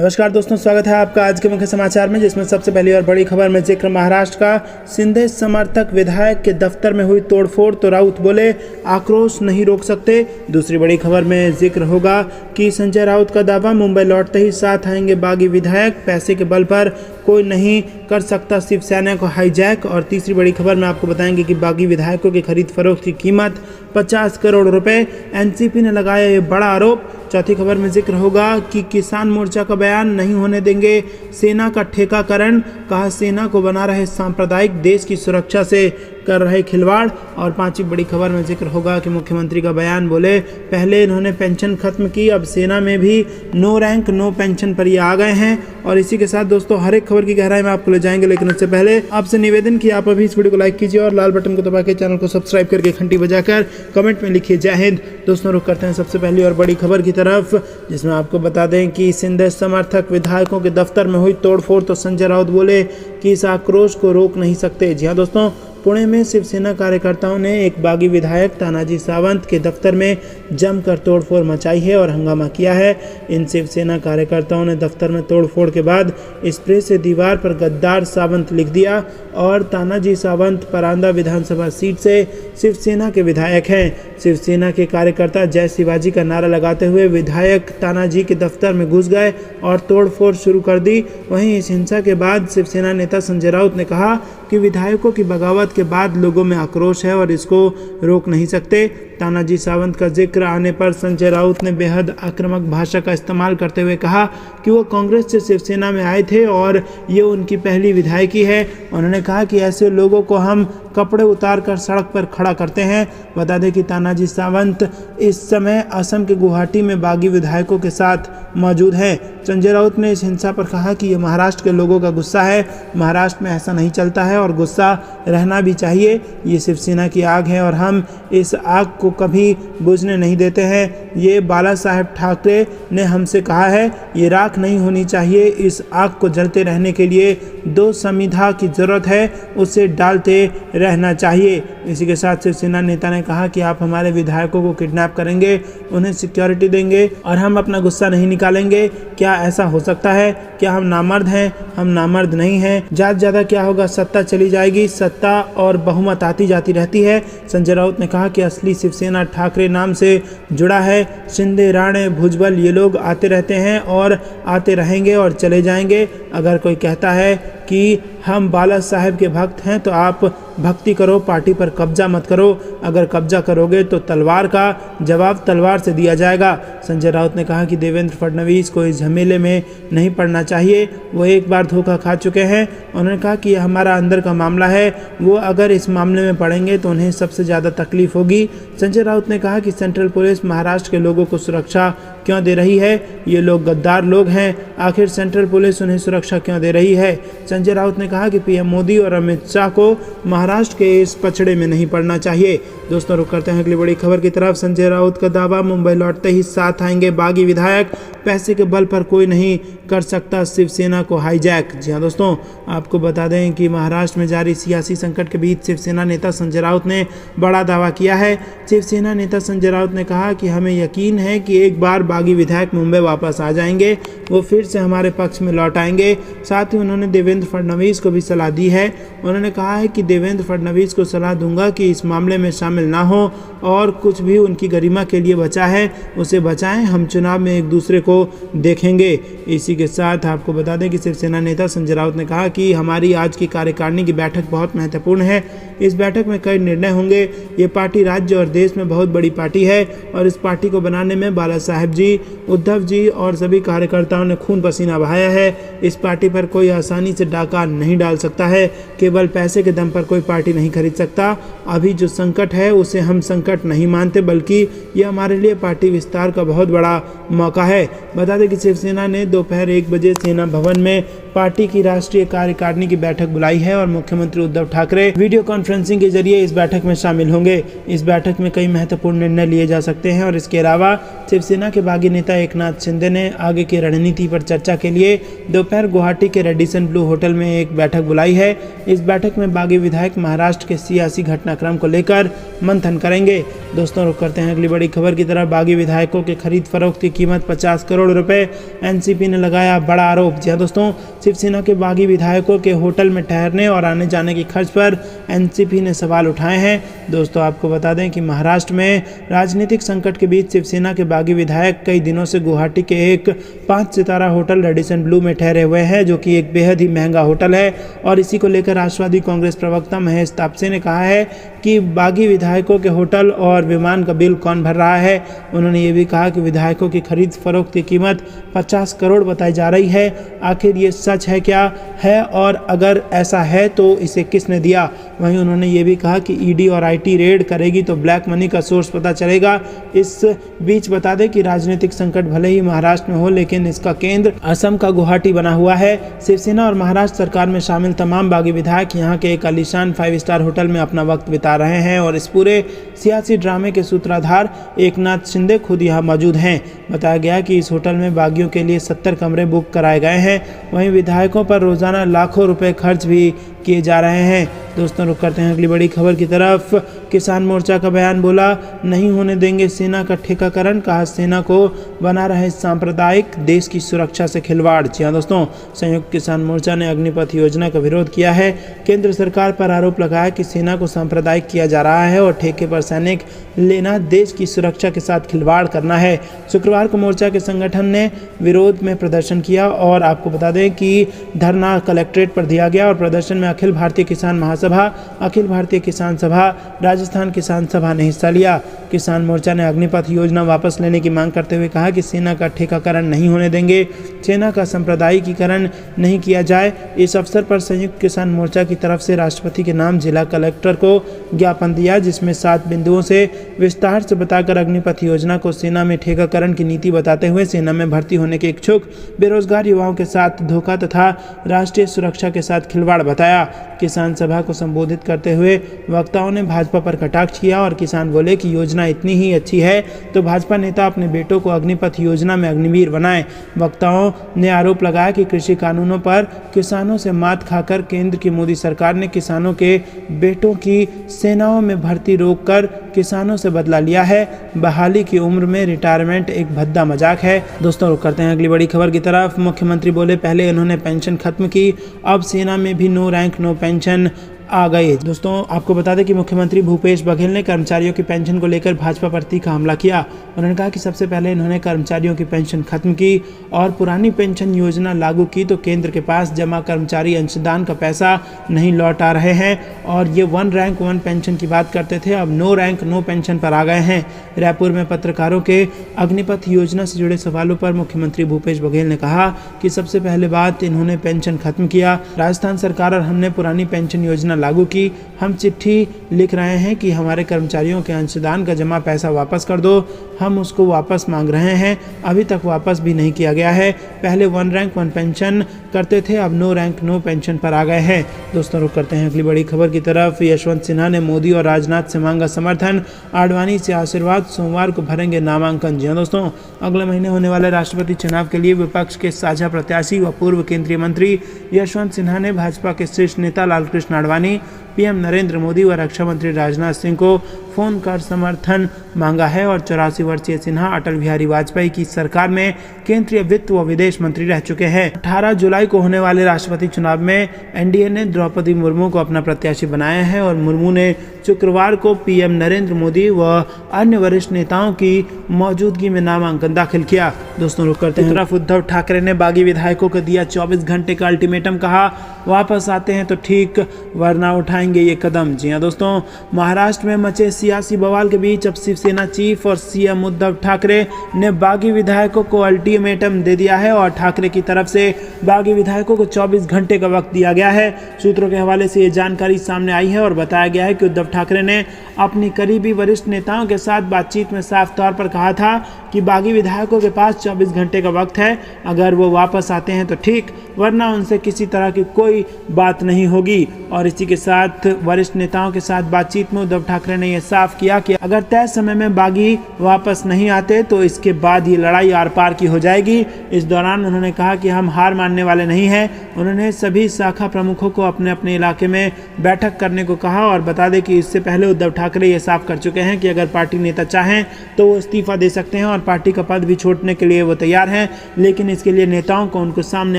नमस्कार दोस्तों, स्वागत है आपका आज के मुख्य समाचार में, जिसमें सबसे पहली और बड़ी खबर में जिक्र महाराष्ट्र का। शिंदे समर्थक विधायक के दफ्तर में हुई तोड़फोड़ तो राउत बोले आक्रोश नहीं रोक सकते। दूसरी बड़ी खबर में जिक्र होगा कि संजय राउत का दावा, मुंबई लौटते ही साथ आएंगे बागी विधायक, पैसे के बल पर कोई नहीं कर सकता शिवसेना को हाईजैक। और तीसरी बड़ी खबर में आपको बताएंगे कि बागी विधायकों की खरीद फरोख्त की कीमत 50 करोड़ रुपए, एनसीपी ने लगाया ये बड़ा आरोप। चौथी खबर में जिक्र होगा कि किसान मोर्चा का बयान, नहीं होने देंगे सेना का ठेकाकरण, कहा सेना को बना रहे सांप्रदायिक, देश की सुरक्षा से कर रहे खिलवाड़। और पांचवी बड़ी खबर में जिक्र होगा कि मुख्यमंत्री का बयान, बोले पहले इन्होंने पेंशन खत्म की, अब सेना में भी नो रैंक नो पेंशन पर ये आ गए हैं। और इसी के साथ दोस्तों हर एक खबर की गहराई में आपको ले जाएंगे, लेकिन उससे पहले आपसे निवेदन कि आप अभी इस वीडियो को लाइक कीजिए और लाल बटन को दबा के चैनल को सब्सक्राइब करके घंटी बजाकर कमेंट में लिखिए जय हिंद। दोस्तों रुक करते हैं सबसे पहली और बड़ी खबर की तरफ, जिसमें आपको बता दें कि शिंदे समर्थक विधायकों के दफ्तर में हुई तोड़फोड़ तो संजय राउत बोले कि इस आक्रोश को रोक नहीं सकते। जी हाँ दोस्तों, पुणे में शिवसेना कार्यकर्ताओं ने एक बागी विधायक तानाजी सावंत के दफ्तर में जमकर तोड़फोड़ मचाई है और हंगामा किया है। इन शिवसेना कार्यकर्ताओं ने दफ्तर में तोड़फोड़ के बाद स्प्रे से दीवार पर गद्दार सावंत लिख दिया। और तानाजी सावंत परांदा विधानसभा सीट से शिवसेना के विधायक हैं। शिवसेना के कार्यकर्ता जय शिवाजी का नारा लगाते हुए विधायक तानाजी के दफ्तर में घुस गए और तोड़फोड़ शुरू कर दी। वहीं इस हिंसा के बाद शिवसेना नेता संजय राउत ने कहा कि विधायकों की बगावत के बाद लोगों में आक्रोश है और इसको रोक नहीं सकते। तानाजी सावंत का जिक्र आने पर संजय राउत ने बेहद आक्रामक भाषा का इस्तेमाल करते हुए कहा कि वो कांग्रेस से शिवसेना में आए थे और ये उनकी पहली विधायकी है। उन्होंने कहा कि ऐसे लोगों को हम कपड़े उतार कर सड़क पर खड़ा करते हैं। बता दें कि तानाजी सावंत इस समय असम के गुवाहाटी में बागी विधायकों के साथ मौजूद हैं। संजय राउत ने इस हिंसा पर कहा कि ये महाराष्ट्र के लोगों का गुस्सा है, महाराष्ट्र में ऐसा नहीं चलता है और गुस्सा रहना भी चाहिए। ये शिवसेना की आग है और हम इस आग को कभी बुझने नहीं देते हैं। ये बाला साहेब ठाकरे ने हमसे कहा है, ये राख नहीं होनी चाहिए। इस आग को जलते रहने के लिए 2 संविधा की जरूरत है, उसे डालते रहना चाहिए। इसी के साथ शिवसेना नेता ने कहा कि आप हमारे विधायकों को किडनैप करेंगे, उन्हें सिक्योरिटी देंगे और हम अपना गुस्सा नहीं निकालेंगे। क्या ऐसा हो सकता है? क्या हम नामर्द हैं? हम नामर्द नहीं हैं। ज़्यादा क्या होगा, सत्ता चली जाएगी, सत्ता और बहुमत आती जाती रहती है। संजय राउत ने कहा कि असली शिवसेना ठाकरे नाम से जुड़ा है। शिंदे, राणे, भुजबल, ये लोग आते रहते हैं और आते रहेंगे और चले जाएंगे। अगर कोई कहता है कि हम बाला साहेब के भक्त हैं तो आप भक्ति करो, पार्टी पर कब्जा मत करो। अगर कब्जा करोगे तो तलवार का जवाब तलवार से दिया जाएगा। संजय राउत ने कहा कि देवेंद्र फडणवीस को इस झमेले में नहीं पड़ना चाहिए, वो एक बार धोखा खा चुके हैं। उन्होंने कहा कि यह हमारा अंदर का मामला है, वो अगर इस मामले में पड़ेंगे तो उन्हें सबसे ज़्यादा तकलीफ होगी। संजय राउत ने कहा कि सेंट्रल पुलिस महाराष्ट्र के लोगों को सुरक्षा क्यों दे रही है? ये लोग गद्दार लोग हैं, आखिर सेंट्रल पुलिस उन्हें सुरक्षा क्यों दे रही है? संजय राउत ने कहा कि पीएम मोदी और अमित शाह को महाराष्ट्र के इस पछड़े में नहीं पड़ना चाहिए। दोस्तों रुक करते हैं अगली बड़ी खबर की तरफ। संजय राउत का दावा, मुंबई लौटते ही साथ आएंगे बागी विधायक, पैसे के बल पर कोई नहीं कर सकता शिवसेना को हाईजैक। जी हाँ दोस्तों, आपको बता दें कि महाराष्ट्र में जारी सियासी संकट के बीच शिवसेना नेता संजय राउत ने बड़ा दावा किया है। शिवसेना नेता संजय राउत ने कहा कि हमें यकीन है कि एक बार बागी विधायक मुंबई वापस आ जाएंगे, वो फिर से हमारे पक्ष में लौट आएंगे। साथ ही उन्होंने देवेंद्र फडणवीस को भी सलाह दी है। उन्होंने कहा है कि देवेंद्र फडणवीस को सलाह दूंगा कि इस मामले में शामिल ना हो और कुछ भी उनकी गरिमा के लिए बचा है उसे बचाएं, हम चुनाव में एक दूसरे को देखेंगे। इसी के साथ आपको बता दें कि शिवसेना नेता संजय राउत ने कहा कि हमारी आज की कार्यकारिणी की बैठक बहुत महत्वपूर्ण है। इस बैठक में कई निर्णय होंगे। ये पार्टी राज्य और देश में बहुत बड़ी पार्टी है और इस पार्टी को बनाने में बाला साहेब जी, उद्धव जी और सभी कार्यकर्ताओं ने खून पसीना बहाया है। इस पार्टी पर कोई आसानी से डाका नहीं डाल सकता है, केवल पैसे के दम पर कोई पार्टी नहीं खरीद सकता। अभी जो संकट है उसे हम संकट नहीं मानते, बल्कि ये हमारे लिए पार्टी विस्तार का बहुत बड़ा मौका है। बता दें कि शिवसेना ने दोपहर 1 बजे सेना भवन में पार्टी की राष्ट्रीय कार्यकारिणी की बैठक बुलाई है और मुख्यमंत्री उद्धव ठाकरे वीडियो कॉन्फ्रेंसिंग के जरिए इस बैठक में शामिल होंगे। इस बैठक में कई महत्वपूर्ण निर्णय लिए जा सकते हैं और इसके अलावा शिवसेना के बागी नेता एकनाथ शिंदे ने आगे की रणनीति पर चर्चा के लिए दोपहर गुवाहाटी के रेडिसन ब्लू होटल में एक बैठक बुलाई है। इस बैठक में बागी विधायक महाराष्ट्र के सियासी घटनाक्रम को लेकर मंथन करेंगे। दोस्तों रुक करते हैं अगली बड़ी खबर की तरफ। बागी विधायकों के खरीद फरोख्त की कीमत 50 करोड़ रुपए, एनसीपी ने लगाया बड़ा आरोप। जी दोस्तों, शिवसेना के बागी विधायकों के होटल में ठहरने और आने जाने की खर्च पर एनसीपी ने सवाल उठाए हैं। दोस्तों आपको बता दें कि महाराष्ट्र में राजनीतिक संकट के बीच शिवसेना के बागी विधायक कई दिनों से गुवाहाटी के एक 5 सितारा होटल रेडिसन ब्लू में ठहरे हुए हैं, जो कि एक बेहद ही महंगा होटल है। और इसी को लेकर राष्ट्रवादी कांग्रेस प्रवक्ता महेश तापसे ने कहा है कि बागी विधायकों के होटल और विमान का बिल कौन भर रहा है। उन्होंने ये भी कहा कि विधायकों की खरीद फरोख्त की कीमत 50 करोड़ बताई जा रही है। आखिर ये सच है क्या है, और अगर ऐसा है तो इसे किसने दिया। वहीं उन्होंने ये भी कहा कि ईडी और आईटी रेड करेगी तो ब्लैक मनी का सोर्स पता चलेगा। इस बीच बता दें कि राजनीतिक संकट भले ही महाराष्ट्र में हो, लेकिन इसका केंद्र असम का गुवाहाटी बना हुआ है। शिवसेना और महाराष्ट्र सरकार में शामिल तमाम बागी विधायक यहाँ के एक आलीशान 5 स्टार होटल में अपना वक्त बिता रहे हैं और इस पूरे सियासी ड्रामे के सूत्रधार एकनाथ शिंदे खुद यहाँ मौजूद हैं। बताया गया कि इस होटल में बागियों के लिए 70 कमरे बुक कराए गए हैं। वहीं विधायकों पर रोजाना लाखों रुपए खर्च भी किए जा रहे हैं। दोस्तों रुक करते हैं अगली बड़ी खबर की तरफ। किसान मोर्चा का बयान, बोला नहीं होने देंगे सेना का ठेकाकरण, कहा सेना को बना रहे सांप्रदायिक, देश की सुरक्षा से खिलवाड़। जी हाँ दोस्तों, संयुक्त किसान मोर्चा ने अग्निपथ योजना का विरोध किया है। केंद्र सरकार पर आरोप लगाया कि सेना को सांप्रदायिक किया जा रहा है और ठेके पर सैनिक लेना देश की सुरक्षा के साथ खिलवाड़ करना है। शुक्रवार को मोर्चा के संगठन ने विरोध में प्रदर्शन किया और आपको बता दें कि धरना कलेक्ट्रेट पर दिया गया और प्रदर्शन में अखिल भारतीय किसान महासभा, अखिल भारतीय किसान सभा, राजस्थान किसान सभा ने हिस्सा लिया। किसान मोर्चा ने अग्निपथ योजना वापस लेने की मांग करते हुए कहा कि सेना का ठेकाकरण नहीं होने देंगे, सेना का सांप्रदायिकीकरण नहीं किया जाए। इस अवसर पर संयुक्त किसान मोर्चा की तरफ से राष्ट्रपति के नाम जिला कलेक्टर को ज्ञापन दिया, जिसमें 7 बिंदुओं से विस्तार से बताकर अग्निपथ योजना को सेना में ठेकाकरण की नीति बताते हुए सेना में भर्ती होने के इच्छुक बेरोजगार युवाओं के साथ धोखा तथा राष्ट्रीय सुरक्षा के साथ खिलवाड़ बताया। किसान सभा को संबोधित करते हुए वक्ताओं ने भाजपा पर कटाक्ष किया और किसान बोले कि योजना इतनी ही अच्छी है तो भाजपा नेता अपने बेटों को अग्निपथ योजना में अग्निवीर बनाएं। वक्ताओं ने आरोप लगाया कि कृषि कानूनों पर किसानों से मात खाकर केंद्र की मोदी सरकार ने किसानों के बेटों की सेनाओं में भर्ती रोककर किसानों से बदला लिया है। बहाली की उम्र में रिटायरमेंट एक भद्दा मजाक है। दोस्तों रुक करते हैं अगली बड़ी खबर की तरफ। मुख्यमंत्री बोले पहले इन्होंने पेंशन खत्म की, अब सेना में भी नो रैंक नो पेंशन आ गए। दोस्तों आपको बता दें कि मुख्यमंत्री भूपेश बघेल ने कर्मचारियों की पेंशन को लेकर भाजपा पर तीखा हमला किया। उन्होंने कहा कि सबसे पहले इन्होंने कर्मचारियों की पेंशन खत्म की और पुरानी पेंशन योजना लागू की तो केंद्र के पास जमा कर्मचारी अंशदान का पैसा नहीं लौट आ रहे हैं और ये 1 रैंक 1 पेंशन की बात करते थे, अब नो रैंक नो पेंशन पर आ गए हैं। रायपुर में पत्रकारों के अग्निपथ योजना से जुड़े सवालों पर मुख्यमंत्री भूपेश बघेल ने कहा कि सबसे पहले बात इन्होंने पेंशन खत्म किया, राजस्थान सरकार और हमने पुरानी पेंशन योजना लागू की। हम चिट्ठी लिख रहे हैं कि हमारे कर्मचारियों के अंशदान का जमा पैसा वापस कर दो, हम उसको वापस मांग रहे हैं, अभी तक वापस भी नहीं किया गया है। पहले 1 रैंक 1 पेंशन करते थे, अब नो रैंक नो पेंशन पर आ गए हैं। दोस्तों रुक करते हैं अगली बड़ी खबर की तरफ। यशवंत सिन्हा ने मोदी और राजनाथ से मांगा समर्थन, आडवाणी से आशीर्वाद, सोमवार को भरेंगे नामांकन। जी दोस्तों, अगले महीने होने वाले राष्ट्रपति चुनाव के लिए विपक्ष के साझा प्रत्याशी व पूर्व केंद्रीय मंत्री यशवंत सिन्हा ने भाजपा के शीर्ष नेता लालकृष्ण आडवाणी, पीएम नरेंद्र मोदी व रक्षा मंत्री राजनाथ सिंह को फोन कर समर्थन मांगा है और 84 वर्षीय सिन्हा अटल बिहारी वाजपेयी की सरकार में केंद्रीय वित्त व विदेश मंत्री रह चुके हैं। 18 जुलाई को होने वाले राष्ट्रपति चुनाव में एनडीए ने द्रौपदी मुर्मू को अपना प्रत्याशी बनाया है और मुर्मू ने शुक्रवार को पीएम नरेंद्र मोदी व अन्य वरिष्ठ नेताओं की मौजूदगी में नामांकन दाखिल किया। दोस्तों रुक करते हैं तरफ। उद्धव ठाकरे ने बागी विधायकों को दिया 24 घंटे का अल्टीमेटम, कहा वापस आते हैं तो ठीक वरना उठाएंगे ये कदम। जी हाँ दोस्तों, महाराष्ट्र में मचे सियासी बवाल के बीच अब शिवसेना चीफ और सीएम उद्धव ठाकरे ने बागी विधायकों को अल्टीमेटम दे दिया है और ठाकरे की तरफ से बागी विधायकों को 24 घंटे का वक्त दिया गया है। सूत्रों के हवाले से ये जानकारी सामने आई है और बताया गया है कि उद्धव ठाकरे ने अपनी करीबी वरिष्ठ नेताओं के साथ बातचीत में साफ तौर पर कहा था कि बागी विधायकों के पास 24 घंटे का वक्त है, अगर वो वापस आते हैं तो ठीक, वरना उनसे किसी तरह की कोई बात नहीं होगी। और इसी के साथ वरिष्ठ नेताओं के साथ बातचीत में उद्धव ठाकरे ने यह साफ किया कि अगर तय समय में बागी वापस नहीं आते तो इसके बाद ये लड़ाई आर पार की हो जाएगी। इस दौरान उन्होंने कहा कि हम हार मानने वाले नहीं हैं। उन्होंने सभी शाखा प्रमुखों को अपने अपने इलाके में बैठक करने को कहा और बता दें कि इससे पहले उद्धव ठाकरे ये साफ कर चुके हैं कि अगर पार्टी नेता चाहें तो वो इस्तीफा दे सकते हैं और पार्टी का पद भी छोड़ने के लिए वो तैयार हैं, लेकिन इसके लिए नेताओं को उनको सामने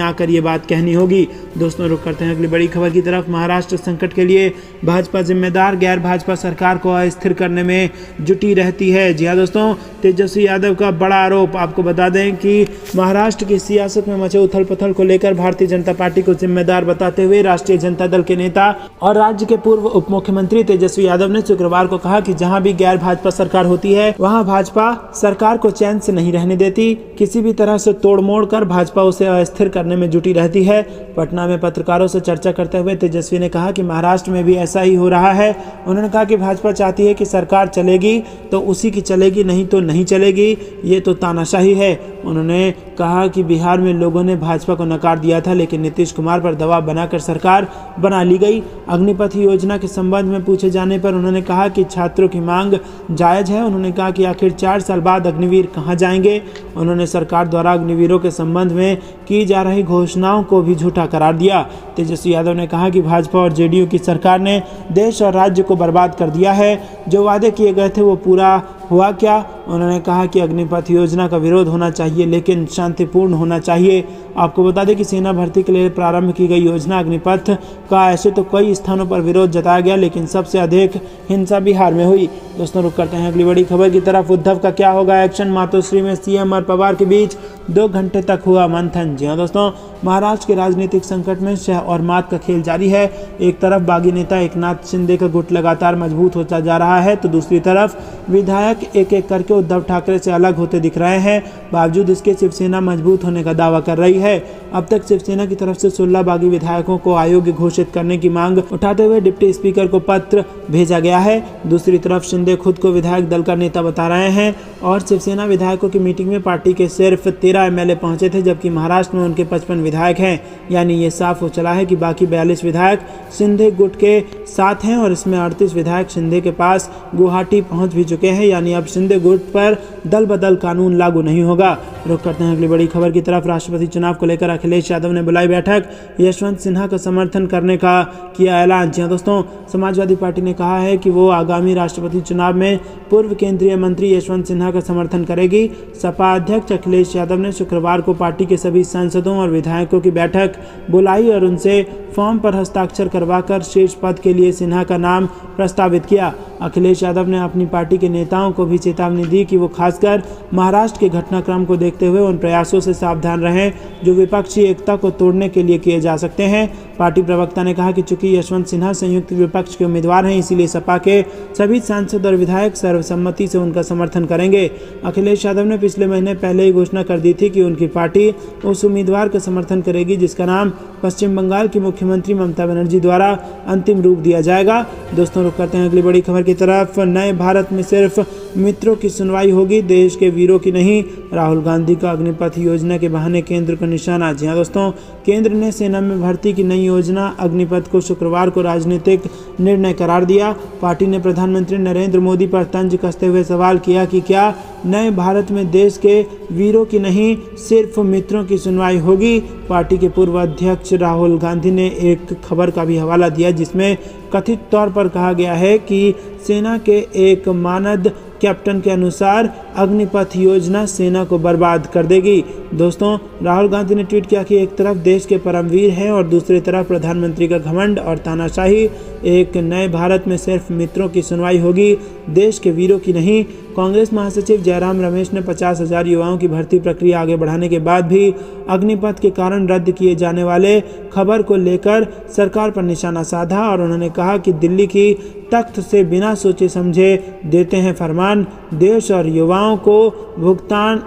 आकर ये बात कहनी होगी। दोस्तों, रुक करते हैं अगली बड़ी खबर की तरफ। महाराष्ट्र संकट के लिए भाजपा जिम्मेदार, गैर भाजपा सरकार को अस्थिर करने में जुटी रहती है। जी हाँ दोस्तों, तेजस्वी यादव का बड़ा आरोप। आपको बता दें कि महाराष्ट्र की सियासत में मचे उथल पुथल को लेकर भारतीय जनता पार्टी को जिम्मेदार बताते हुए राष्ट्रीय जनता दल के नेता और राज्य के पूर्व उप मुख्यमंत्री तेजस्वी यादव ने शुक्रवार को कहा कि जहां भी गैर भाजपा सरकार होती है वहां भाजपा सरकार को चैन से नहीं रहने देती, किसी भी तरह से तोड़ मोड़ कर भाजपा उसे अस्थिर करने में जुटी रहती है। पटना में पत्रकारों से चर्चा करते हुए तेजस्वी ने कहा कि महाराष्ट्र में भी ऐसा ही हो रहा है। उन्होंने कहा कि भाजपा चाहती है कि सरकार चलेगी तो उसी की चलेगी, नहीं तो नहीं चलेगी, ये तो तानाशाही है। उन्होंने कहा कि बिहार में लोगों ने भाजपा को नकार दिया था, लेकिन नीतीश कुमार पर दबाव बनाकर सरकार बना ली गई। अग्निपथ योजना के संबंध में पूछे जाने पर उन्होंने कहा कि छात्रों की मांग जायज़ है। उन्होंने कहा कि आखिर 4 साल बाद अग्निवीर कहां जाएंगे। उन्होंने सरकार द्वारा अग्निवीरों के संबंध में की जा रही घोषणाओं को भी झूठा करार दिया। तेजस्वी यादव ने कहा कि भाजपा और जेडीयू की सरकार ने देश और राज्य को बर्बाद कर दिया है। जो वादे किए गए थे वो पूरा हुआ क्या? उन्होंने कहा कि अग्निपथ योजना का विरोध होना चाहिए, लेकिन शांतिपूर्ण होना चाहिए। आपको बता दें कि सेना भर्ती के लिए प्रारंभ की गई योजना अग्निपथ का ऐसे तो कई स्थानों पर विरोध जताया गया, लेकिन सबसे अधिक हिंसा बिहार में हुई। दोस्तों, रुक करते हैं अगली बड़ी खबर की तरफ। उद्धव का क्या होगा एक्शन? मातोश्री में सीएम और पवार के बीच 2 घंटे तक हुआ मंथन। जी हाँ दोस्तों, महाराष्ट्र के राजनीतिक संकट में शह और मात का खेल जारी है। एक तरफ बागी नेता एकनाथ शिंदे का गुट लगातार मजबूत होता जा रहा है, तो दूसरी तरफ विधायक एक एक करके उद्धव ठाकरे से अलग होते दिख रहे हैं। बावजूद इसके शिवसेना मजबूत होने का दावा कर रही है। अब तक शिवसेना की तरफ से 16 बागी विधायकों को अयोग्य घोषित करने की मांग उठाते हुए डिप्टी स्पीकर को पत्र भेजा गया है। दूसरी तरफ शिंदे खुद को विधायक दल का नेता बता रहे हैं और शिवसेना विधायकों की मीटिंग में पार्टी के सिर्फ 13 एमएलए पहुंचे थे, जबकि महाराष्ट्र में उनके 55 विधायक हैं। यानी ये साफ हो चला है कि बाकी 42 विधायक शिंदे गुट के साथ हैं और इसमें 38 विधायक शिंदे के पास गुवाहाटी पहुंच भी चुके हैं। यानी अब शिंदे गुट पर दल बदल कानून लागू नहीं होगा। रुक करते हैं अगली बड़ी खबर की तरफ। राष्ट्रपति चुनाव को लेकर अखिलेश यादव ने बुलाई बैठक, यशवंत सिन्हा का समर्थन करने का किया ऐलान। जी दोस्तों, समाजवादी पार्टी ने कहा है कि वो आगामी राष्ट्रपति चुनाव में पूर्व केंद्रीय मंत्री यशवंत सिन्हा का समर्थन करेगी। सपा अध्यक्ष अखिलेश यादव ने शुक्रवार को पार्टी के सभी सांसदों और विधायकों की बैठक बुलाई और उनसे फॉर्म पर हस्ताक्षर करवाकर शीर्ष पद के लिए सिन्हा का नाम प्रस्तावित किया। अखिलेश यादव ने अपनी पार्टी के नेताओं को भी चेतावनी दी कि वो खासकर महाराष्ट्र के घटनाक्रम को देखते हुए उन प्रयासों से सावधान रहें जो विपक्षी एकता को तोड़ने के लिए किए जा सकते हैं। पार्टी प्रवक्ता ने कहा कि चूंकि यशवंत सिन्हा संयुक्त विपक्ष के उम्मीदवार हैं, इसीलिए सपा के सभी सांसद और विधायक सर्वसम्मति से उनका समर्थन करेंगे। अखिलेश यादव ने पिछले महीने पहले ही घोषणा कर दी थी कि उनकी पार्टी उस उम्मीदवार का समर्थन करेगी जिसका नाम पश्चिम बंगाल की मुख्यमंत्री ममता बनर्जी द्वारा अंतिम रूप दिया जाएगा। दोस्तों, रुक करते हैं अगली बड़ी खबर की तरफ। नए भारत में सिर्फ मित्रों की सुनवाई होगी, देश के वीरों की नहीं। राहुल गांधी का अग्निपथ योजना के बहाने केंद्र को निशाना। जी हाँ दोस्तों, केंद्र ने सेना में भर्ती की नई योजना अग्निपथ को शुक्रवार को राजनीतिक निर्णय करार दिया। पार्टी ने प्रधानमंत्री नरेंद्र मोदी पर तंज कसते हुए सवाल किया कि क्या नए भारत में देश के वीरों की नहीं सिर्फ मित्रों की सुनवाई होगी। पार्टी के पूर्व अध्यक्ष राहुल गांधी ने एक खबर का भी हवाला दिया जिसमें कथित तौर पर कहा गया है कि सेना के एक मानद कैप्टन के अनुसार अग्निपथ योजना सेना को बर्बाद कर देगी। दोस्तों, राहुल गांधी ने ट्वीट किया कि एक तरफ देश के परमवीर हैं और दूसरी तरफ प्रधानमंत्री का घमंड और तानाशाही। एक नए भारत में सिर्फ मित्रों की सुनवाई होगी, देश के वीरों की नहीं। कांग्रेस महासचिव जयराम रमेश ने 50,000 युवाओं की भर्ती प्रक्रिया आगे बढ़ाने के बाद भी अग्निपथ के कारण रद्द किए जाने वाले खबर को लेकर सरकार पर निशाना साधा और उन्होंने कहा कि दिल्ली की तख्त से बिना सोचे समझे देते हैं फरमान, देश और युवाओं को भुगतान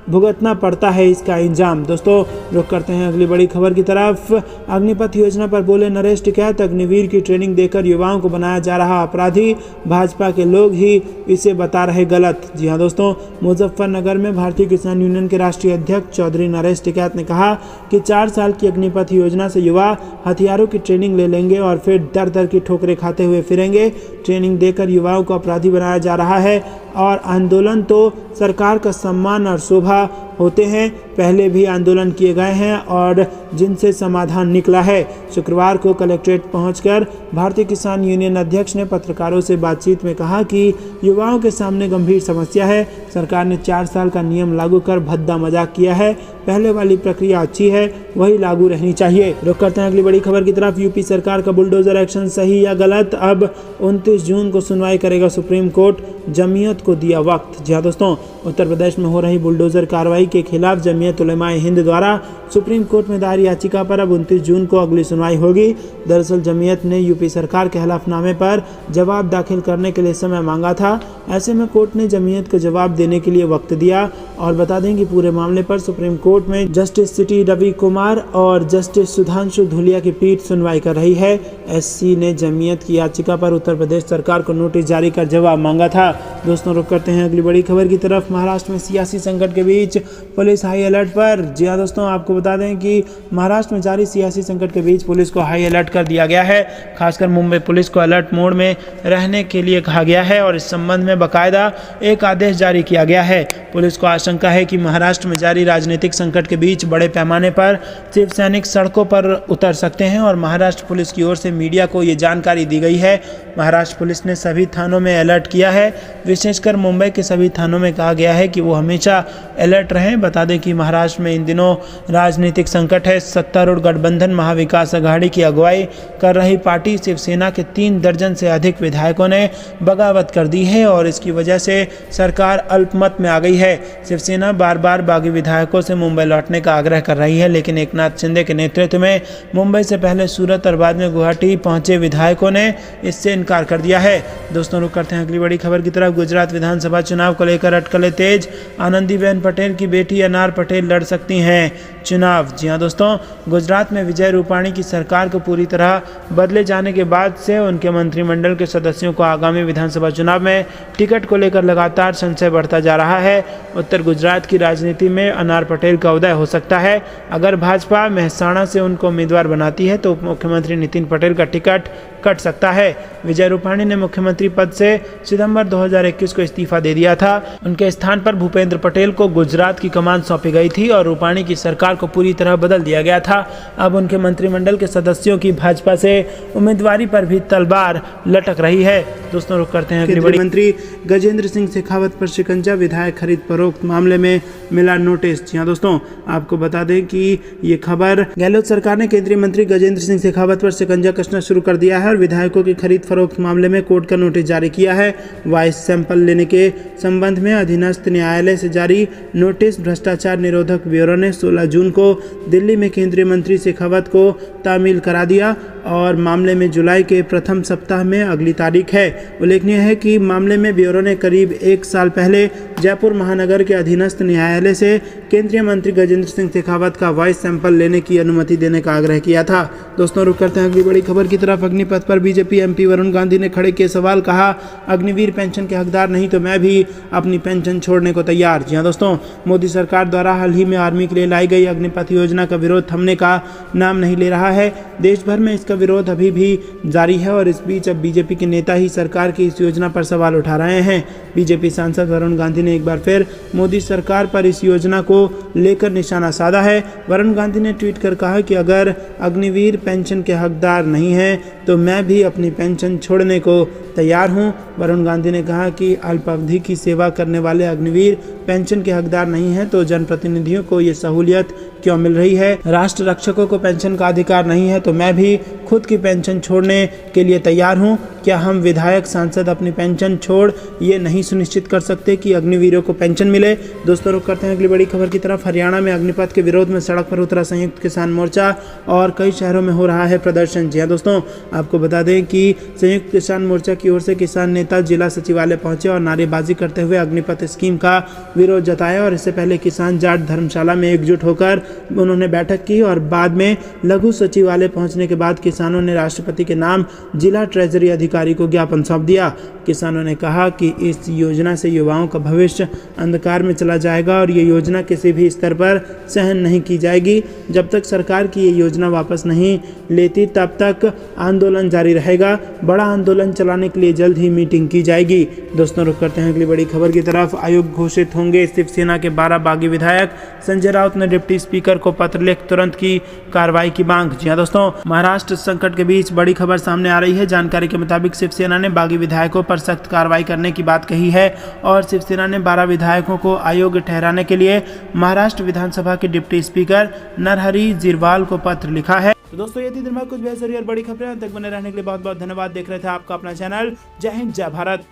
भुगतना पड़ता है इसका इंजाम। दोस्तों रुख करते हैं अगली बड़ी खबर की तरफ। अग्निपथ योजना पर बोले नरेश टिकैत, अग्निवीर की ट्रेनिंग देकर युवाओं को बनाया जा रहा अपराधी, भाजपा के लोग ही इसे बता रहे गलत। जी हां दोस्तों, मुजफ्फरनगर में भारतीय किसान यूनियन के राष्ट्रीय अध्यक्ष चौधरी नरेश टिकैत ने कहा कि 4 साल की अग्निपथ योजना से युवा हथियारों की ट्रेनिंग ले लेंगे और फिर दर दर की ठोकरें खाते हुए फिरेंगे। ट्रेनिंग देकर युवाओं को अपराधी बनाया जा रहा है और आंदोलन तो सरकार का सम्मान और शोभा होते हैं। पहले भी आंदोलन किए गए हैं और जिनसे समाधान निकला है। शुक्रवार को कलेक्ट्रेट पहुंचकर भारतीय किसान यूनियन अध्यक्ष ने पत्रकारों से बातचीत में कहा कि युवाओं के सामने गंभीर समस्या है। सरकार ने 4 साल का नियम लागू कर भद्दा मजाक किया है। पहले वाली प्रक्रिया अच्छी है, वही लागू रहनी चाहिए। रुक करते हैं अगली बड़ी खबर की तरफ। यूपी सरकार का बुलडोजर एक्शन सही या गलत? अब 29 जून को सुनवाई करेगा सुप्रीम कोर्ट, जमीयत को दिया वक्त। जी हाँ दोस्तों, उत्तर प्रदेश में हो रही बुलडोजर कार्रवाई के खिलाफ जमीयत उलेमाए हिंद द्वारा सुप्रीम कोर्ट में दायर याचिका पर अब 29 जून को अगली सुनवाई होगी। दरअसल जमीयत ने यूपी सरकार के हलफनामे पर जवाब दाखिल करने के लिए समय मांगा था। ऐसे में कोर्ट ने जमीयत को जवाब देने के लिए वक्त दिया। और बता दें कि पूरे मामले पर सुप्रीम कोर्ट में जस्टिस सिटी रवि कुमार और जस्टिस सुधांशु धुलिया की पीठ सुनवाई कर रही है। एससी ने जमीयत की याचिका पर उत्तर प्रदेश सरकार को नोटिस जारी कर जवाब मांगा था। दोस्तों रुक करते हैं अगली बड़ी खबर की तरफ। महाराष्ट्र में सियासी संकट के बीच पुलिस हाई अलर्ट पर। जी हाँ दोस्तों, आपको बता दें कि महाराष्ट्र में जारी सियासी संकट के बीच पुलिस को हाई अलर्ट कर दिया गया है। खासकर मुंबई पुलिस को अलर्ट मोड में रहने के लिए कहा गया है और इस संबंध में बाकायदा एक आदेश जारी किया गया है। पुलिस को आशंका है कि महाराष्ट्र में जारी राजनीतिक संकट के बीच बड़े पैमाने पर शिव सैनिक सड़कों पर उतर सकते हैं और महाराष्ट्र पुलिस की ओर से मीडिया को ये जानकारी दी गई है। महाराष्ट्र पुलिस ने सभी थानों में अलर्ट किया है। विशेषकर मुंबई के सभी थानों में कहा गया है कि वो हमेशा अलर्ट रहें। बता दें कि महाराष्ट्र में इन दिनों राजनीतिक संकट है। सत्तारूढ़ गठबंधन महाविकास अघाड़ी की अगुवाई कर रही पार्टी शिवसेना के 3 दर्जन से अधिक विधायकों ने बगावत कर दी है और इसकी वजह से सरकार अल्पमत में आ गई है। शिवसेना बार बार बागी विधायकों से मुंबई लौटने का आग्रह कर रही है, लेकिन एकनाथ शिंदे के नेतृत्व में मुंबई से पहले सूरत और बाद में गुवाहाटी पहुंचे विधायकों ने इससे इनकार कर दिया है। दोस्तों रुक करते हैं अगली बड़ी खबर की तरफ। गुजरात विधानसभा चुनाव को लेकर अटकलें तेज। आनंदीबेन पटेल की बेटी अनार पटेल लड़ सकती हैं चुनाव। जी हां दोस्तों, गुजरात में विजय रूपाणी की सरकार को पूरी तरह बदले जाने के बाद से उनके मंत्रिमंडल के सदस्यों को आगामी विधानसभा चुनाव में टिकट को लेकर लगातार संशय बढ़ता जा रहा है। उत्तर गुजरात की राजनीति में अनार पटेल का उदय हो सकता है। अगर भाजपा मेहसाणा से उनको उम्मीदवार बनाती है तो मुख्यमंत्री नितिन पटेल का टिकट कट सकता है। विजय रूपाणी ने मुख्यमंत्री पद से सितंबर 2021 को इस्तीफा दे दिया था। उनके स्थान पर भूपेंद्र पटेल को गुजरात की कमान सौंपी गई थी और रूपाणी की सरकार को पूरी तरह बदल दिया गया था। अब उनके मंत्रिमंडल के सदस्यों की भाजपा से उम्मीदवारी पर भी तलवार लटक रही है। दोस्तों रुक करते हैं केंद्रीय मंत्री गजेंद्र सिंह शेखावत पर शिकंजा। विधायक खरीद फरोख्त मामले में मिला नोटिस। जी हाँ दोस्तों, आपको बता दें कि ये खबर गहलोत सरकार ने केंद्रीय मंत्री गजेंद्र सिंह शेखावत पर शिकंजा कसना शुरू कर दिया है और विधायकों की खरीद फरोख्त मामले में कोर्ट का नोटिस जारी किया है। वॉइस सैंपल लेने के संबंध में अधीनस्थ न्यायालय से जारी नोटिस भ्रष्टाचार निरोधक ब्यूरो ने 16 जून को दिल्ली में केंद्रीय मंत्री शेखावत को तामील करा दिया और मामले में जुलाई के प्रथम सप्ताह में अगली तारीख है। उल्लेखनीय है कि मामले में ब्यूरो ने करीब 1 साल पहले जयपुर महानगर के अधीनस्थ न्यायालय से केंद्रीय मंत्री गजेंद्र सिंह शेखावत का वॉइस सैंपल लेने की अनुमति देने का आग्रह किया था। दोस्तों रुक करते हैं अगली बड़ी खबर की तरफ। अग्निपथ पर बीजेपी एमपी वरुण गांधी ने खड़े किए सवाल। कहा, अग्निवीर पेंशन के हकदार नहीं तो मैं भी अपनी पेंशन छोड़ने को तैयार। जी हाँ दोस्तों, मोदी सरकार द्वारा हाल ही में आर्मी के लिए लाई गई अग्निपथ योजना का विरोध थमने का नाम नहीं ले रहा है। देश भर में इसका विरोध अभी भी जारी है और इस बीच अब बीजेपी के नेता ही सरकार की इस योजना पर सवाल उठा रहे हैं। बीजेपी सांसद वरुण गांधी ने एक बार फिर मोदी सरकार पर इस योजना को लेकर निशाना साधा है। वरुण गांधी ने ट्वीट कर कहा कि अगर अग्निवीर पेंशन के हकदार नहीं हैं तो मैं भी अपनी पेंशन छोड़ने को तैयार हूं। वरुण गांधी ने कहा कि अल्पावधि की सेवा करने वाले अग्निवीर पेंशन के हकदार नहीं हैं तो जनप्रतिनिधियों को ये सहूलियत क्यों मिल रही है। राष्ट्र रक्षकों को पेंशन का अधिकार नहीं है तो मैं भी खुद की पेंशन छोड़ने के लिए तैयार हूं। क्या हम विधायक सांसद अपनी पेंशन छोड़ ये नहीं सुनिश्चित कर सकते कि अग्निवीरों को पेंशन मिले। दोस्तों रुक करते हैं अगली बड़ी खबर की तरफ। हरियाणा में अग्निपथ के विरोध में सड़क पर उतरा संयुक्त किसान मोर्चा और कई शहरों में हो रहा है प्रदर्शन। जी हाँ दोस्तों, आपको बता दें कि संयुक्त किसान मोर्चा की ओर से किसान नेता जिला सचिवालय पहुंचे और नारेबाजी करते हुए अग्निपथ स्कीम का विरोध जताया। और इससे पहले किसान जाट धर्मशाला में एकजुट होकर उन्होंने बैठक की और बाद में लघु सचिवालय पहुंचने के बाद किसानों ने राष्ट्रपति के नाम जिला ट्रेजरी अधिकारी को ज्ञापन सौंप दिया। किसानों ने कहा कि इस योजना से युवाओं का भविष्य अंधकार में चला जाएगा और ये योजना किसी भी स्तर पर सहन नहीं की जाएगी। जब तक सरकार की ये योजना वापस नहीं लेती तब तक आंदोलन जारी रहेगा। बड़ा आंदोलन चलाने के लिए जल्द ही मीटिंग की जाएगी। दोस्तों रुक करते हैं अगली बड़ी खबर की तरफ। आयोग घोषित होंगे शिवसेना के 12 बागी विधायक। संजय राउत ने डिप्टी स्पीकर को पत्र लिख तुरंत की कार्रवाई की मांग। जी हां दोस्तों, महाराष्ट्र संकट के बीच बड़ी खबर सामने आ रही है। जानकारी के मुताबिक शिवसेना ने बागी विधायकों पर सख्त कार्रवाई करने की बात कही है और शिवसेना ने 12 विधायकों को अयोग्य ठहराने के लिए महाराष्ट्र विधानसभा के डिप्टी स्पीकर नरहरी जिरवाल को पत्र लिखा है। तो दोस्तों ये थी दिन में कुछ बेहतरीन और बड़ी खबरें। तक बने रहने के लिए बहुत बहुत धन्यवाद। देख रहे थे आपका अपना चैनल जय हिंद जय भारत।